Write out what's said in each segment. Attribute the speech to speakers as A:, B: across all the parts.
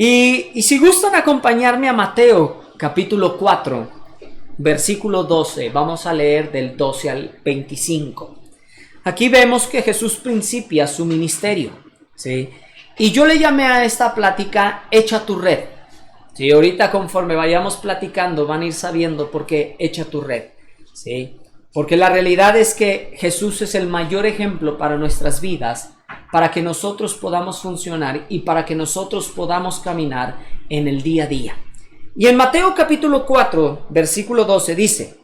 A: Y si gustan acompañarme a Mateo capítulo 4, versículo 12, vamos a leer del 12 al 25. Aquí vemos que Jesús principia su ministerio, ¿sí? Y yo le llamé a esta plática Echa tu red. ¿Sí? Ahorita conforme vayamos platicando van a ir sabiendo por qué echa tu red, ¿sí? Porque la realidad es que Jesús es el mayor ejemplo para nuestras vidas, para que nosotros podamos funcionar y para que nosotros podamos caminar en el día a día. Y en Mateo capítulo 4, versículo 12 dice: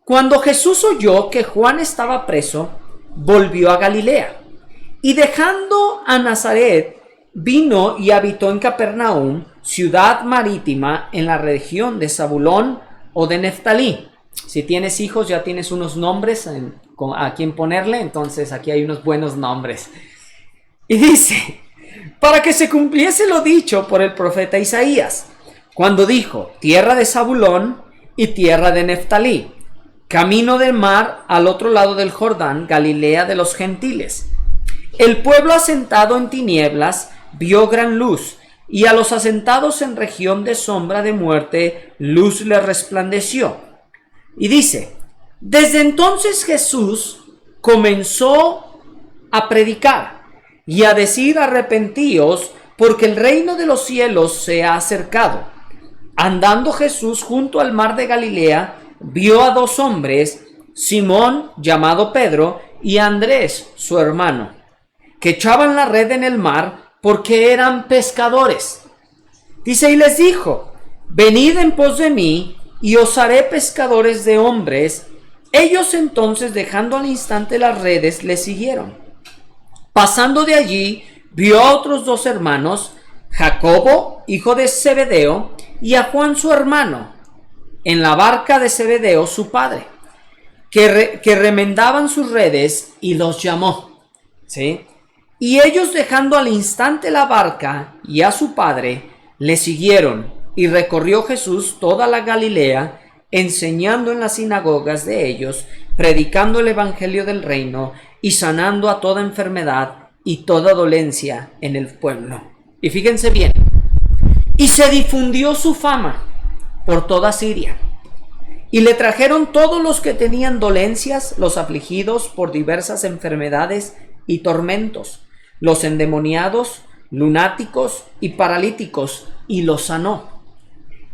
A: Cuando Jesús oyó que Juan estaba preso, volvió a Galilea, y dejando a Nazaret, vino y habitó en Capernaum, ciudad marítima en la región de Zabulón o de Neftalí. Si tienes hijos, ya tienes unos nombres a quien ponerle, entonces aquí hay unos buenos nombres. Y dice, para que se cumpliese lo dicho por el profeta Isaías, cuando dijo, tierra de Zabulón y tierra de Neftalí, camino del mar al otro lado del Jordán, Galilea de los gentiles. El pueblo asentado en tinieblas vio gran luz, y a los asentados en región de sombra de muerte, luz les resplandeció. Y dice, desde entonces Jesús comenzó a predicar y a decir: arrepentíos, porque el reino de los cielos se ha acercado. Andando Jesús junto al mar de Galilea, vio a dos hombres, Simón, llamado Pedro, y Andrés, su hermano, que echaban la red en el mar porque eran pescadores. Dice, y les dijo, venid en pos de mí, y os haré pescadores de hombres. Ellos entonces, dejando al instante las redes, le siguieron. Pasando de allí, vio a otros dos hermanos, Jacobo, hijo de Zebedeo, y a Juan su hermano, en la barca de Zebedeo su padre, que remendaban sus redes, y los llamó. ¿Sí? Y ellos, dejando al instante la barca y a su padre, le siguieron. Y recorrió Jesús toda la Galilea, enseñando en las sinagogas de ellos, predicando el evangelio del reino y sanando a toda enfermedad y toda dolencia en el pueblo. Y fíjense bien, y se difundió su fama por toda Siria. Y le trajeron todos los que tenían dolencias, los afligidos por diversas enfermedades y tormentos, los endemoniados, lunáticos y paralíticos, y los sanó.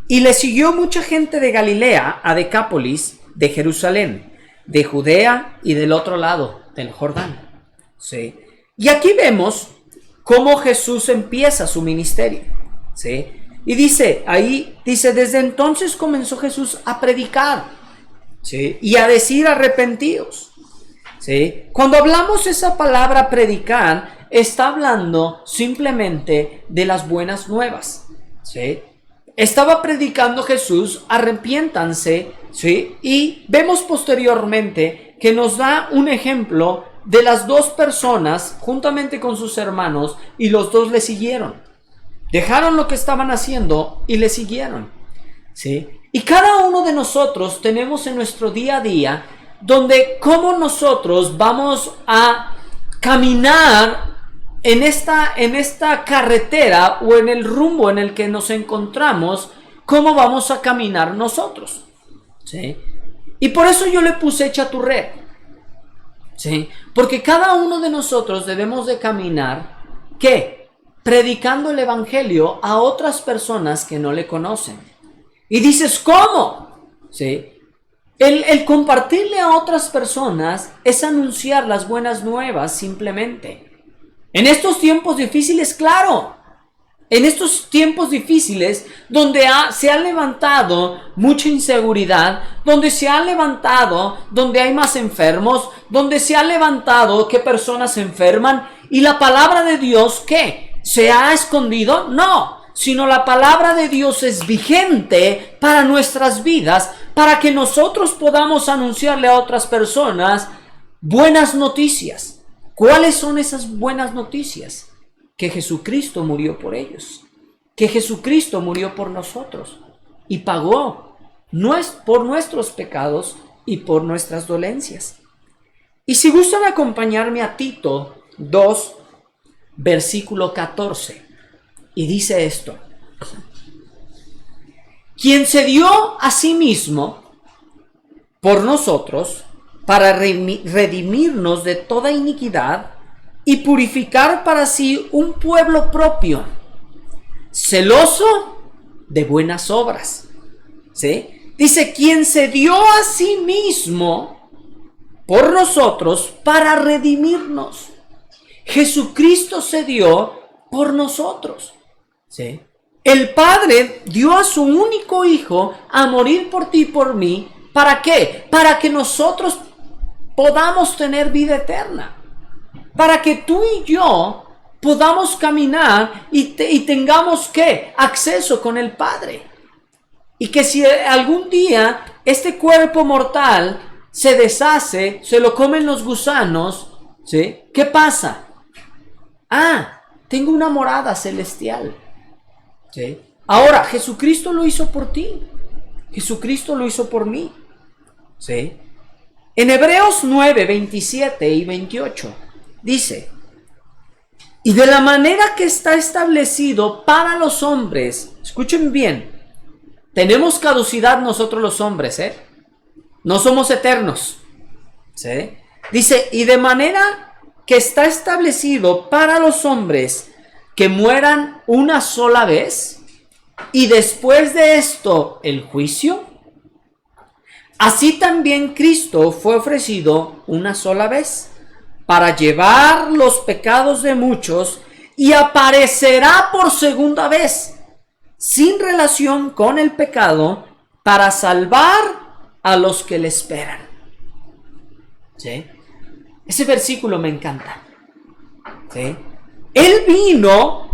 A: Y le siguió mucha gente de Galilea, a Decápolis, de Jerusalén, de Judea y del otro lado del Jordán. ¿Sí? Y aquí vemos cómo Jesús empieza su ministerio. ¿Sí? Y dice, desde entonces comenzó Jesús a predicar, ¿sí? Y a decir arrepentíos. ¿Sí? Cuando hablamos esa palabra predicar, está hablando simplemente de las buenas nuevas. ¿Sí? Estaba predicando Jesús, arrepiéntanse, ¿sí? Y vemos posteriormente que nos da un ejemplo de las dos personas juntamente con sus hermanos, y los dos le siguieron. Dejaron lo que estaban haciendo y le siguieron, ¿sí? Y cada uno de nosotros tenemos en nuestro día a día donde cómo nosotros vamos a caminar en esta carretera o en el rumbo en el que nos encontramos, cómo vamos a caminar nosotros, ¿sí? Y por eso yo le puse echa tu red, ¿sí? Porque cada uno de nosotros debemos de caminar, ¿qué? Predicando el evangelio a otras personas que no le conocen. Y dices, ¿cómo? ¿Sí? El compartirle a otras personas es anunciar las buenas nuevas simplemente. En estos tiempos difíciles, claro, en estos tiempos difíciles donde se ha levantado mucha inseguridad, donde se ha levantado, donde hay más enfermos, donde se ha levantado que personas se enferman, y la palabra de Dios, ¿qué? ¿Se ha escondido? No, sino la palabra de Dios es vigente para nuestras vidas, para que nosotros podamos anunciarle a otras personas buenas noticias. ¿Cuáles son esas buenas noticias? Que Jesucristo murió por ellos, que Jesucristo murió por nosotros y pagó por nuestros pecados y por nuestras dolencias. Y si gustan acompañarme a Tito 2, versículo 14, y dice esto: quien se dio a sí mismo por nosotros para redimirnos de toda iniquidad y purificar para sí un pueblo propio, celoso de buenas obras. ¿Sí? Dice, quien se dio a sí mismo por nosotros para redimirnos. Jesucristo se dio por nosotros. ¿Sí? El Padre dio a su único Hijo a morir por ti y por mí. ¿Para qué? Para que nosotros podamos tener vida eterna. Para que tú y yo podamos caminar y tengamos ¿qué? Acceso con el Padre. Y que si algún día este cuerpo mortal se deshace, se lo comen los gusanos, ¿sí? ¿Qué pasa? Tengo una morada celestial. ¿Sí? Ahora, Jesucristo lo hizo por ti. Jesucristo lo hizo por mí. ¿Sí? En Hebreos 9, 27 y 28 dice, y de la manera que está establecido para los hombres, escuchen bien, tenemos caducidad nosotros los hombres, no somos eternos. ¿Sí? Dice, y de manera que está establecido para los hombres que mueran una sola vez y después de esto el juicio, así también Cristo fue ofrecido una sola vez para llevar los pecados de muchos y aparecerá por segunda vez sin relación con el pecado para salvar a los que le esperan. ¿Sí? Ese versículo me encanta. ¿Sí? Él vino,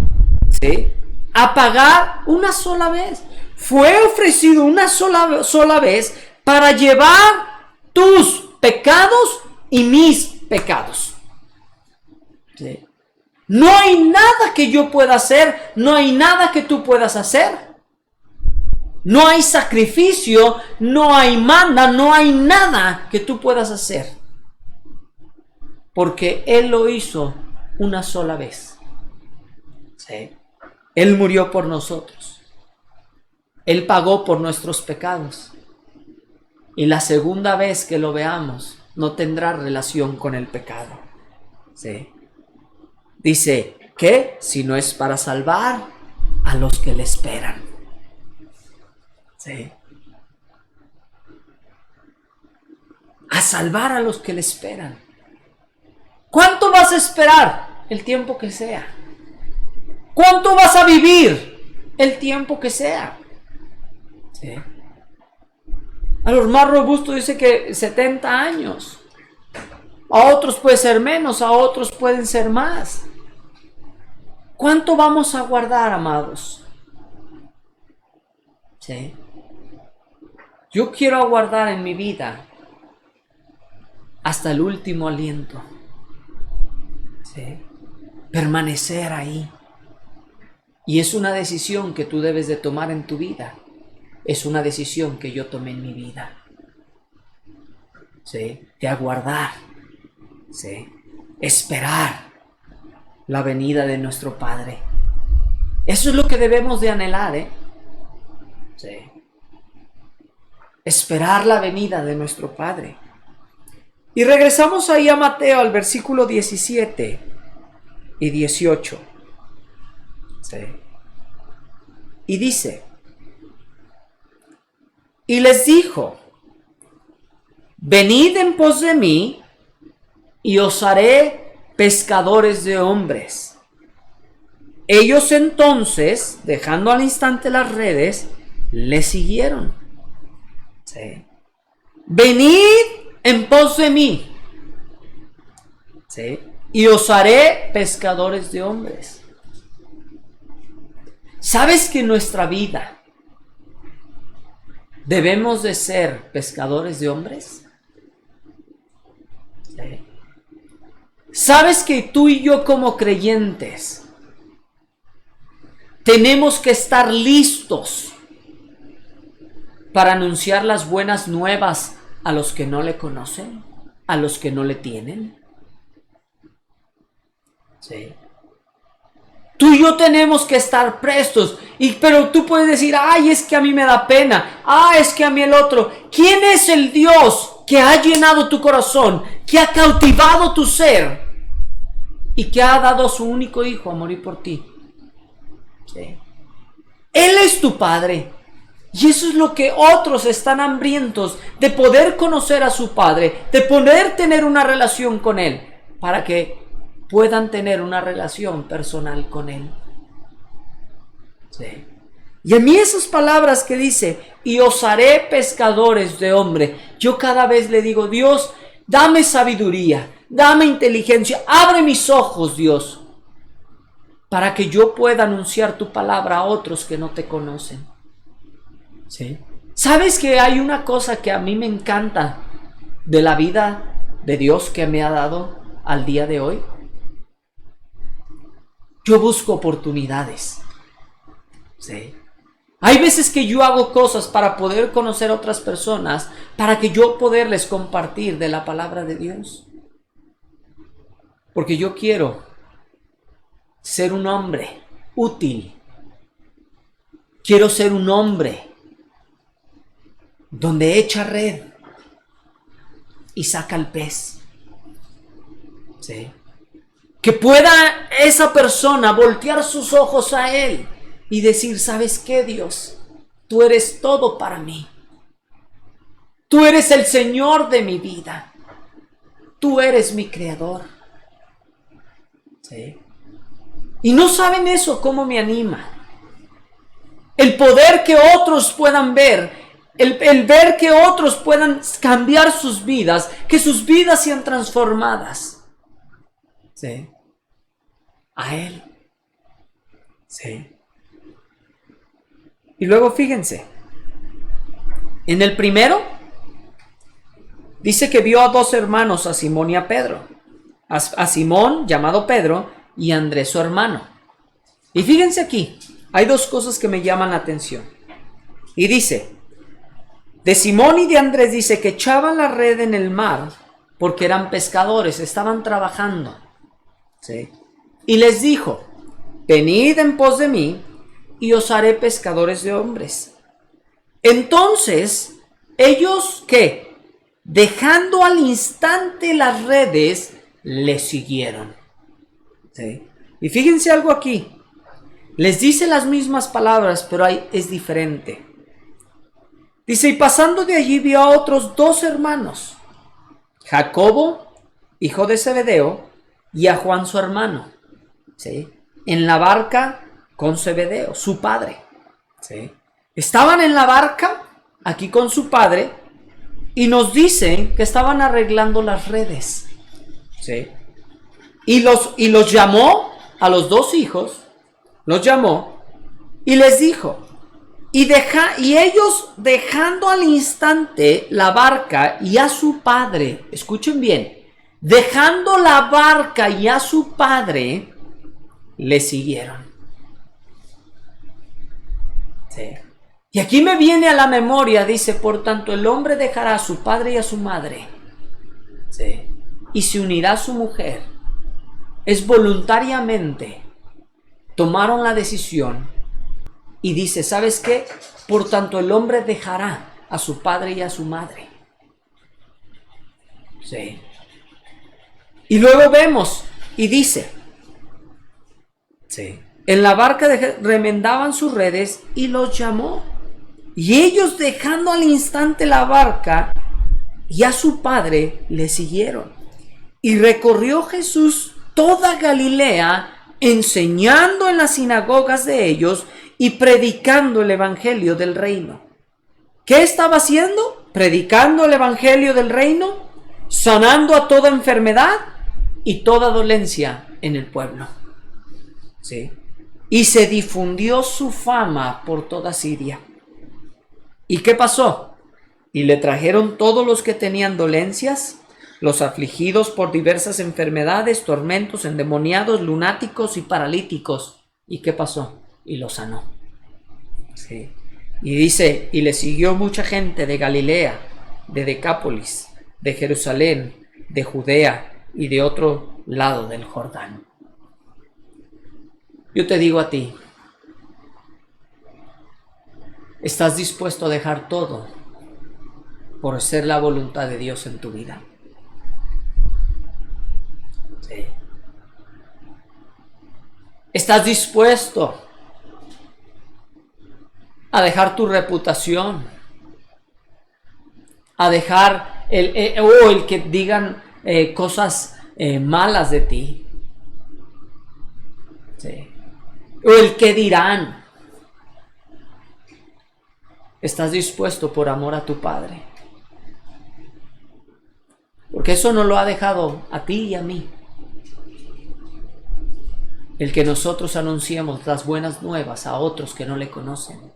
A: ¿sí?, a pagar una sola vez. Fue ofrecido una sola vez para llevar tus pecados y mis pecados. ¿Sí? No hay nada que yo pueda hacer, no hay nada que tú puedas hacer. No hay sacrificio, no hay manda, no hay nada que tú puedas hacer. Porque Él lo hizo una sola vez. ¿Sí? Él murió por nosotros. Él pagó por nuestros pecados. Y la segunda vez que lo veamos, no tendrá relación con el pecado. ¿Sí? Dice que si no es para salvar a los que le esperan. ¿Sí? A salvar a los que le esperan. ¿Cuánto vas a esperar? El tiempo que sea. ¿Cuánto vas a vivir? El tiempo que sea. ¿Sí? A los más robustos dice que 70 años. A otros puede ser menos, a otros pueden ser más. ¿Cuánto vamos a guardar, amados? ¿Sí? Yo quiero aguardar en mi vida hasta el último aliento. ¿Sí? Permanecer ahí. Y es una decisión que tú debes de tomar en tu vida. Es una decisión que yo tomé en mi vida. ¿Sí? De aguardar. ¿Sí? Esperar la venida de nuestro Padre. Eso es lo que debemos de anhelar, ¿Sí? Esperar la venida de nuestro Padre. Y regresamos ahí a Mateo, al versículo 17 y 18. ¿Sí? Y dice, y les dijo, venid en pos de mí, y os haré pescadores de hombres. Ellos entonces, dejando al instante las redes, le siguieron. ¿Sí? Venid en pos de mí, ¿sí?, y os haré pescadores de hombres. ¿Sabes que en nuestra vida debemos de ser pescadores de hombres? ¿Sí? ¿Sabes que tú y yo como creyentes tenemos que estar listos para anunciar las buenas nuevas a los que no le conocen, a los que no le tienen? ¿Sí? Tú y yo tenemos que estar prestos. Pero tú puedes decir, ay, es que a mí me da pena. Es que a mí el otro. ¿Quién es el Dios que ha llenado tu corazón, que ha cautivado tu ser y que ha dado a su único hijo a morir por ti? ¿Sí? Él es tu Padre. Y eso es lo que otros están hambrientos, de poder conocer a su Padre, de poder tener una relación con Él, para que puedan tener una relación personal con Él. Sí. Y a mí esas palabras que dice, y os haré pescadores de hombre, yo cada vez le digo, Dios, dame sabiduría, dame inteligencia, abre mis ojos, Dios, para que yo pueda anunciar tu palabra a otros que no te conocen. ¿Sí? ¿Sabes que hay una cosa que a mí me encanta de la vida de Dios que me ha dado al día de hoy? Yo busco oportunidades. ¿Sí? Hay veces que yo hago cosas para poder conocer a otras personas, para que yo poderles compartir de la palabra de Dios. Porque yo quiero ser un hombre útil. Quiero ser un hombre donde echa red y saca el pez. ¿Sí? Que pueda esa persona voltear sus ojos a Él y decir, ¿sabes qué, Dios? Tú eres todo para mí. Tú eres el Señor de mi vida. Tú eres mi Creador. ¿Sí? Y no saben eso cómo me anima. El poder que otros puedan ver. El ver que otros puedan cambiar sus vidas, que sus vidas sean transformadas. ¿Sí? A Él. ¿Sí? Y luego fíjense, en el primero, dice que vio a dos hermanos, a Simón y a Pedro. A Simón, llamado Pedro, y a Andrés, su hermano. Y fíjense aquí, hay dos cosas que me llaman la atención. Y dice, de Simón y de Andrés dice que echaban la red en el mar porque eran pescadores, estaban trabajando. ¿Sí? Y les dijo, venid en pos de mí y os haré pescadores de hombres. Entonces, ellos, ¿qué? Dejando al instante las redes, le siguieron. ¿Sí? Y fíjense algo aquí. Les dice las mismas palabras, pero es diferente. Dice, y pasando de allí vio a otros dos hermanos, Jacobo, hijo de Zebedeo, y a Juan su hermano, ¿sí? En la barca con Zebedeo, su padre. ¿Sí? Estaban en la barca, aquí con su padre, y nos dicen que estaban arreglando las redes. ¿Sí? Y los llamó a los dos hijos, los llamó y les dijo, y ellos dejando al instante la barca y a su padre, escuchen bien, dejando la barca y a su padre, le siguieron. Sí. Y aquí me viene a la memoria, dice, por tanto el hombre dejará a su padre y a su madre, sí, y se unirá a su mujer. Es voluntariamente, tomaron la decisión. Y dice, ¿sabes qué? Por tanto, el hombre dejará a su padre y a su madre. Sí. Y luego vemos, y dice, sí, en la barca remendaban sus redes y los llamó. Y ellos dejando al instante la barca y a su padre le siguieron. Y recorrió Jesús toda Galilea, enseñando en las sinagogas de ellos y predicando el evangelio del reino. ¿Qué estaba haciendo? Predicando el evangelio del reino, sanando a toda enfermedad y toda dolencia en el pueblo. ¿Sí? Y se difundió su fama por toda Siria. ¿Y qué pasó? Y le trajeron todos los que tenían dolencias, los afligidos por diversas enfermedades, tormentos, endemoniados, lunáticos y paralíticos. ¿Y qué pasó? Y lo sanó. Sí. Y dice, y le siguió mucha gente de Galilea, de Decápolis, de Jerusalén, de Judea y de otro lado del Jordán. Yo te digo a ti, ¿estás dispuesto a dejar todo por ser la voluntad de Dios en tu vida? Sí. ¿Estás dispuesto a dejar tu reputación? A dejar el que digan cosas malas de ti. Sí. O el que dirán. ¿Estás dispuesto por amor a tu Padre? Porque eso no lo ha dejado a ti y a mí. El que nosotros anunciemos las buenas nuevas a otros que no le conocen.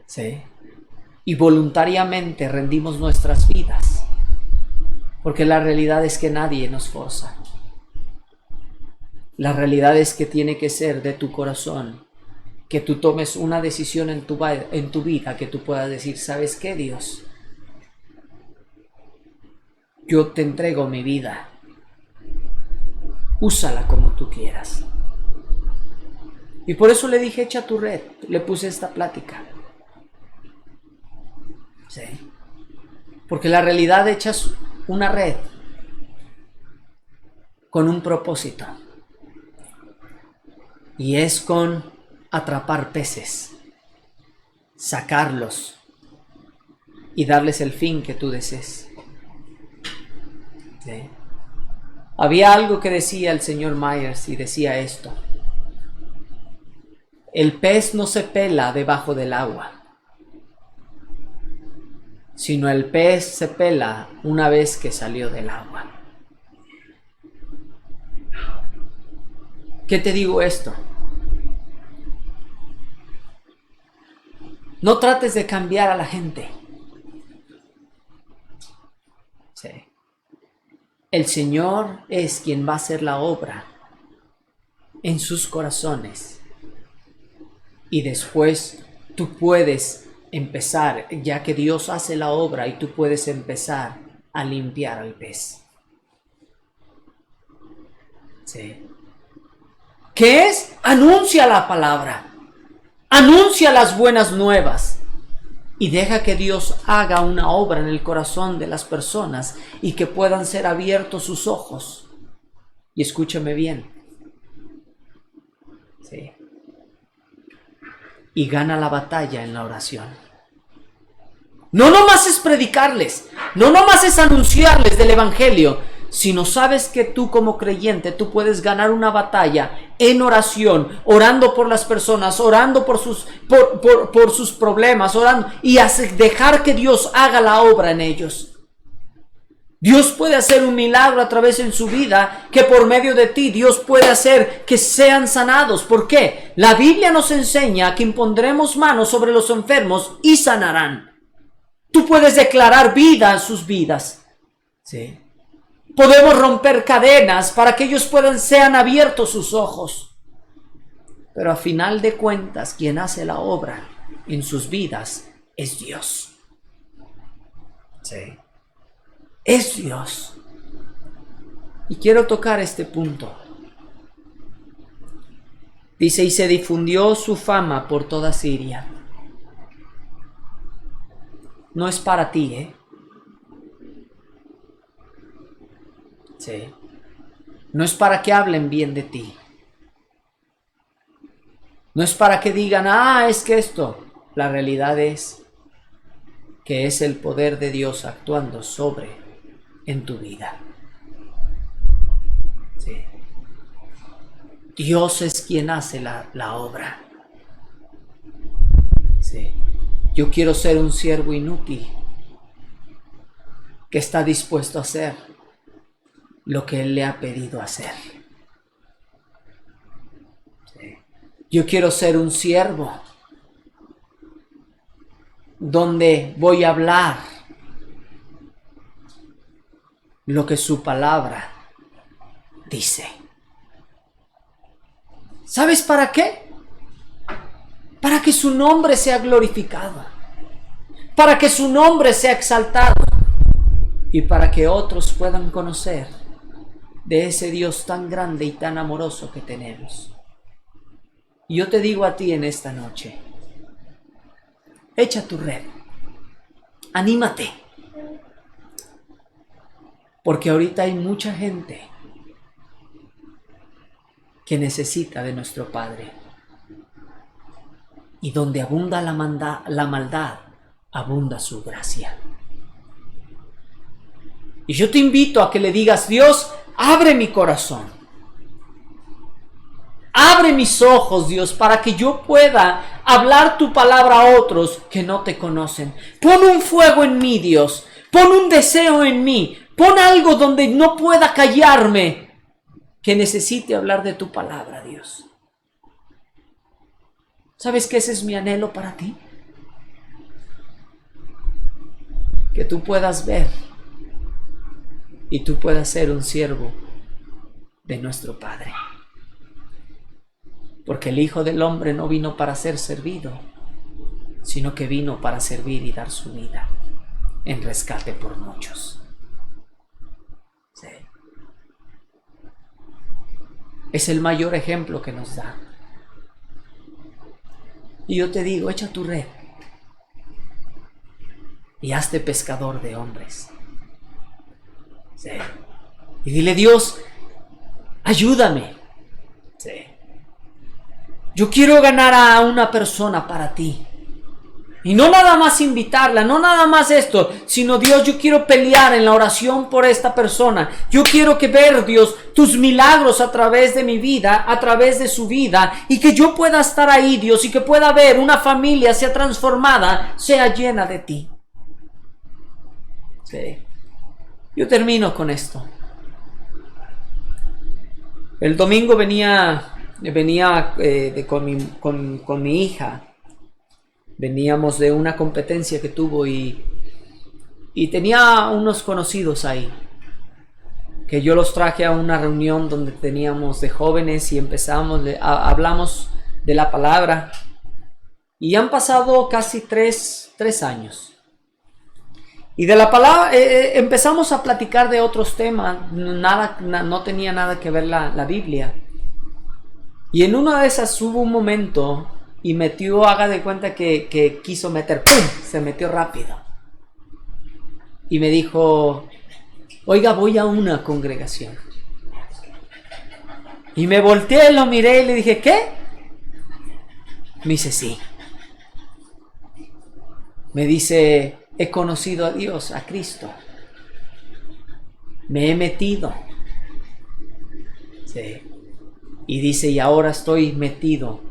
A: ¿Sí? Y voluntariamente rendimos nuestras vidas. Porque la realidad es que nadie nos forza. La realidad es que tiene que ser de tu corazón. Que tú tomes una decisión en tu vida, que tú puedas decir, ¿sabes qué, Dios? Yo te entrego mi vida. Úsala como tú quieras. Y por eso le dije, echa tu red. Le puse esta plática. Sí. Porque la realidad echas una red con un propósito. Y es con atrapar peces, sacarlos y darles el fin que tú desees. ¿Sí? Había algo que decía el señor Myers y decía esto: el pez no se pela debajo del agua, sino el pez se pela una vez que salió del agua. ¿Qué te digo esto? No trates de cambiar a la gente. Sí. El Señor es quien va a hacer la obra en sus corazones. Y después tú puedes empezar, ya que Dios hace la obra, y tú puedes empezar a limpiar al pez. Sí. ¿Qué es? Anuncia la palabra. Anuncia las buenas nuevas. Y deja que Dios haga una obra en el corazón de las personas y que puedan ser abiertos sus ojos. Y escúchame bien. Sí. Y gana la batalla en la oración. No nomás es predicarles, no nomás es anunciarles del evangelio, sino sabes que tú como creyente, tú puedes ganar una batalla en oración, orando por las personas, orando por sus problemas, orando y dejar que Dios haga la obra en ellos. Dios puede hacer un milagro a través en su vida, que por medio de ti Dios puede hacer que sean sanados. ¿Por qué? La Biblia nos enseña que impondremos manos sobre los enfermos y sanarán. Tú puedes declarar vida en sus vidas. ¿Sí? Podemos romper cadenas para que ellos sean abiertos sus ojos. Pero a final de cuentas, quien hace la obra en sus vidas es Dios. Sí. Es Dios. Y quiero tocar este punto. Dice, y se difundió su fama por toda Siria. No es para ti, ¿eh? Sí. No es para que hablen bien de ti. No es para que digan, es que esto. La realidad es que es el poder de Dios actuando en tu vida. Sí. Dios es quien hace la obra. Sí. Yo quiero ser un siervo inútil que está dispuesto a hacer lo que Él le ha pedido hacer. Sí. Yo quiero ser un siervo donde voy a hablar lo que su palabra dice. ¿Sabes para qué? Para que su nombre sea glorificado, para que su nombre sea exaltado y para que otros puedan conocer de ese Dios tan grande y tan amoroso que tenemos. Y yo te digo a ti en esta noche, echa tu red, anímate, porque ahorita hay mucha gente que necesita de nuestro Padre. Y donde abunda la maldad, abunda su gracia. Y yo te invito a que le digas: Dios, abre mi corazón. Abre mis ojos, Dios, para que yo pueda hablar tu palabra a otros que no te conocen. Pon un fuego en mí, Dios. Pon un deseo en mí. Pon algo donde no pueda callarme, que necesite hablar de tu palabra, Dios. ¿Sabes que ese es mi anhelo para ti? Que tú puedas ver y tú puedas ser un siervo de nuestro Padre. Porque el Hijo del Hombre no vino para ser servido, sino que vino para servir y dar su vida en rescate por muchos. Sí. Es el mayor ejemplo que nos da. Y yo te digo, echa tu red y hazte pescador de hombres. Sí. Y dile: Dios, ayúdame. Sí. Yo quiero ganar a una persona para ti. Y no nada más invitarla, no nada más esto, sino Dios, yo quiero pelear en la oración por esta persona. Yo quiero que ver, Dios, tus milagros a través de mi vida, a través de su vida, y que yo pueda estar ahí, Dios, y que pueda ver una familia sea transformada, sea llena de ti. Sí. Yo termino con esto. El domingo venía con mi hija. Veníamos de una competencia que tuvo y tenía unos conocidos ahí, que yo los traje a una reunión donde teníamos de jóvenes y hablamos de la palabra, y han pasado casi tres años. Y de la palabra empezamos a platicar de otros temas, no tenía nada que ver la Biblia. Y en una de esas hubo un momento y metió, haga de cuenta que quiso meter, ¡pum!, se metió rápido. Y me dijo: oiga, voy a una congregación. Y me volteé, lo miré y le dije: ¿qué? Me dice: sí. Me dice: he conocido a Dios, a Cristo. Me he metido. Sí. Y dice: y ahora estoy metido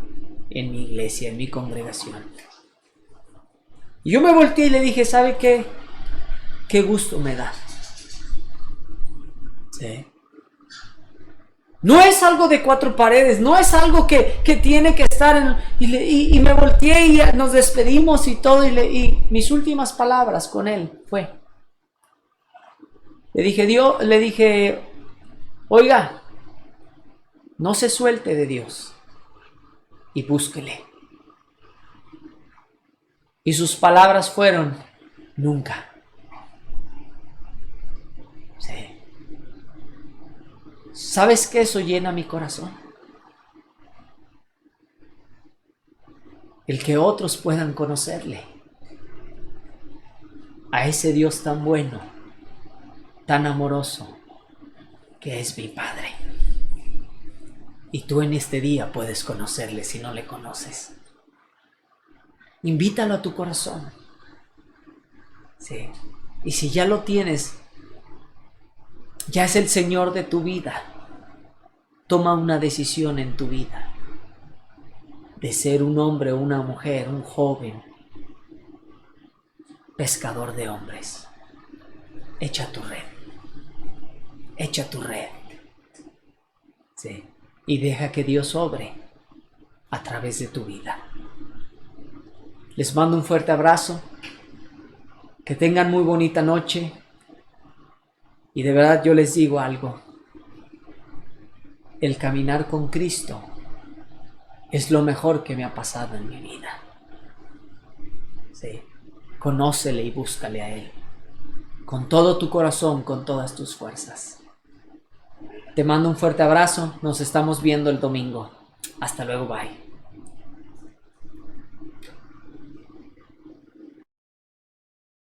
A: en mi iglesia, en mi congregación. Y yo me volteé y le dije: ¿sabe qué? Qué gusto me da. Sí. No es algo de cuatro paredes, no es algo que tiene que estar y me volteé y nos despedimos y todo, y mis últimas palabras con él fue, le dije: oiga, no se suelte de Dios y búsquele. Y sus palabras fueron: nunca. Sí. ¿Sabes qué? Eso llena mi corazón. El que otros puedan conocerle, a ese Dios tan bueno, tan amoroso, que es mi Padre. Y tú en este día puedes conocerle si no le conoces. Invítalo a tu corazón. Sí. Y si ya lo tienes, ya es el Señor de tu vida, toma una decisión en tu vida de ser un hombre o una mujer, un joven, pescador de hombres. Echa tu red. Echa tu red. Sí. Y deja que Dios obre a través de tu vida. Les mando un fuerte abrazo. Que tengan muy bonita noche. Y de verdad yo les digo algo. El caminar con Cristo es lo mejor que me ha pasado en mi vida. Sí. Conócele y búscale a Él. Con todo tu corazón, con todas tus fuerzas. Te mando un fuerte abrazo. Nos estamos viendo el domingo. Hasta luego, bye.